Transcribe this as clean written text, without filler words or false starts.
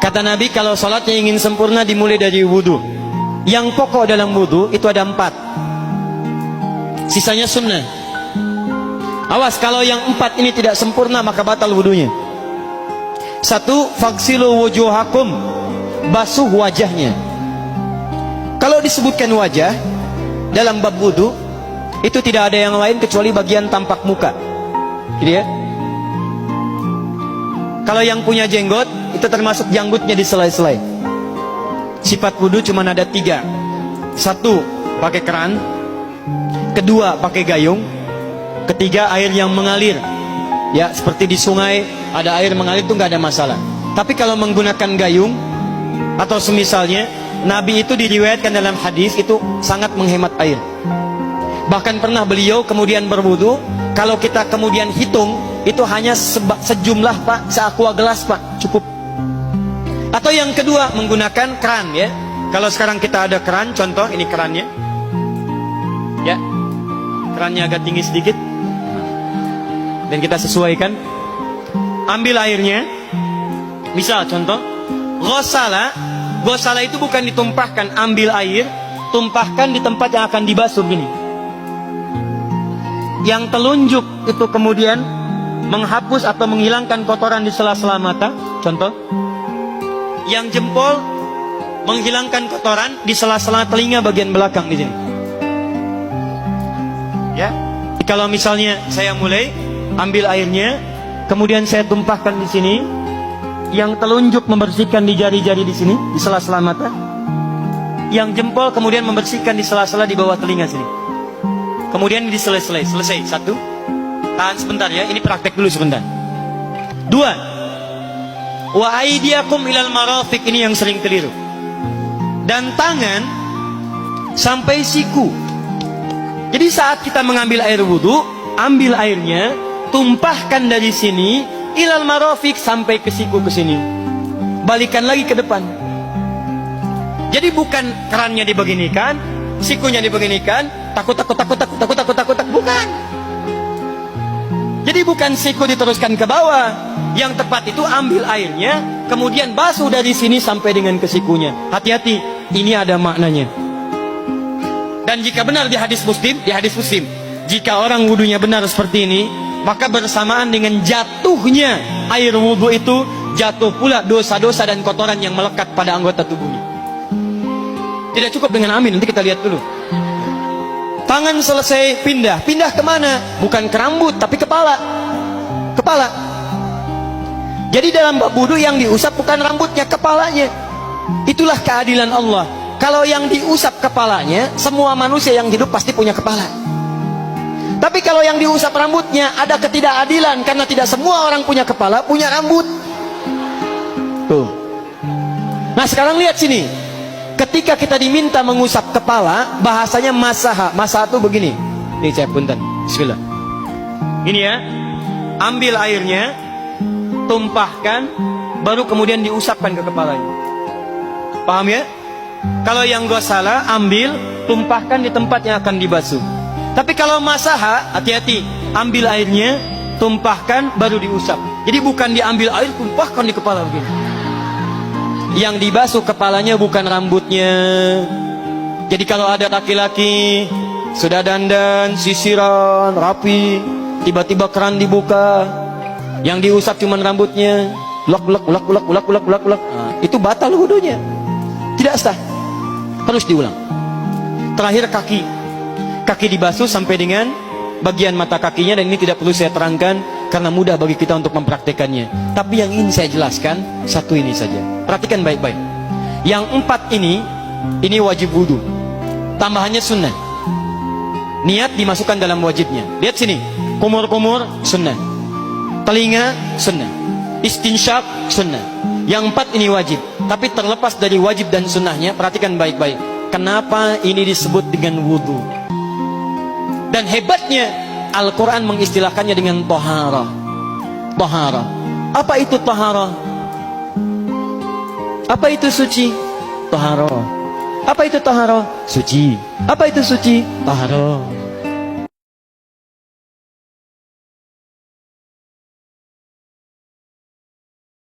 Kata Nabi, kalau sholatnya ingin sempurna dimulai dari wudhu. Yang pokok dalam wudhu itu ada 4. Sisanya sunnah. Awas, kalau yang 4 ini tidak sempurna maka batal wudhunya. 1. Faksilu wujuhakum, basuh wajahnya. Kalau disebutkan wajah dalam bab wudhu, itu tidak ada yang lain kecuali bagian tampak muka. Gitu ya. Kalau yang punya jenggot, itu termasuk janggutnya di selai-selai. Sifat wudhu cuma ada 3. 1. Pakai keran. 2. Pakai gayung. 3. Air yang mengalir. Ya, seperti di sungai ada air mengalir, itu nggak ada masalah. Tapi kalau menggunakan gayung atau semisalnya, Nabi itu diriwayatkan dalam hadis itu sangat menghemat air. Bahkan pernah beliau kemudian berwudu, kalau kita kemudian hitung, itu hanya sejumlah Pak, seaqua gelas Pak, cukup. Atau yang kedua, menggunakan keran ya. Kalau sekarang kita ada keran, contoh ini kerannya. Ya. Kerannya agak tinggi sedikit. Dan kita sesuaikan. Ambil airnya. Misal contoh, ghosala. Ghosala itu bukan ditumpahkan, ambil air, tumpahkan di tempat yang akan dibasuh gini. Yang telunjuk itu kemudian menghapus atau menghilangkan kotoran di sela-sela mata, contoh. Yang jempol menghilangkan kotoran di sela-sela telinga bagian belakang di sini. Ya. Kalau misalnya saya mulai ambil airnya, kemudian saya tumpahkan di sini, yang telunjuk membersihkan di jari-jari di sini, di sela-sela mata. Yang jempol kemudian membersihkan di sela-sela di bawah telinga sini. Kemudian diselesai, selesai. 1. Tahan sebentar ya, ini praktek dulu sebentar. 2. Wa aidiakum ilal marafiq, ini yang sering keliru. Dan tangan sampai siku. Jadi saat kita mengambil air wudhu, ambil airnya, tumpahkan dari sini ilal marafiq sampai ke siku ke sini. Balikan lagi ke depan. Jadi bukan kerannya dibeginikan, sikunya dibeginikan, takut, bukan. Jadi bukan siku diteruskan ke bawah. Yang tepat itu ambil airnya, kemudian basuh dari sini sampai dengan ke sikunya. Hati-hati, ini ada maknanya. Dan jika benar di hadis Muslim, jika orang wudunya benar seperti ini, maka bersamaan dengan jatuhnya air wudu itu, jatuh pula dosa-dosa dan kotoran yang melekat pada anggota tubuhnya. Tidak cukup dengan amin, nanti kita lihat dulu. Tangan selesai, pindah kemana? Bukan ke rambut, tapi kepala. Jadi dalam bab wudu yang diusap bukan rambutnya, kepalanya. Itulah keadilan Allah. Kalau yang diusap kepalanya, semua manusia yang hidup pasti punya kepala. Tapi kalau yang diusap rambutnya, ada ketidakadilan, karena tidak semua orang punya kepala, punya rambut. Tuh. Nah sekarang lihat sini. Ketika kita diminta mengusap kepala, bahasanya masaha. Masaha itu begini. Ini saya punten. Bismillah. Ini ya. Ambil airnya, tumpahkan, baru kemudian diusapkan ke kepalanya. Paham ya? Kalau yang ghosala, ambil, tumpahkan di tempat yang akan dibasuh. Tapi kalau masaha, hati-hati. Ambil airnya, tumpahkan, baru diusap. Jadi bukan diambil air, tumpahkan di kepala begini. Yang dibasuh kepalanya bukan rambutnya. Jadi kalau ada laki-laki sudah dandan, sisiran, rapi, tiba-tiba keran dibuka, yang diusap cuma rambutnya, ulak. Nah, itu batal wudunya. Tidak sah. Harus diulang. Terakhir kaki dibasuh sampai dengan bagian mata kakinya, dan ini tidak perlu saya terangkan karena mudah bagi kita untuk mempraktekannya. Tapi yang ingin saya jelaskan satu ini saja. Perhatikan baik-baik. Yang 4 ini wajib wudu. Tambahannya sunnah. Niat dimasukkan dalam wajibnya. Lihat sini. Kumur-kumur sunnah. Telinga sunnah. Istinsyak sunnah. Yang 4 ini wajib. Tapi terlepas dari wajib dan sunnahnya, perhatikan baik-baik. Kenapa ini disebut dengan wudu? Dan hebatnya Al-Quran mengistilahkannya dengan taharah. Taharah. Apa itu taharah? Apa itu suci? Taharah. Apa itu taharah? Suci. Apa itu suci? Taharah.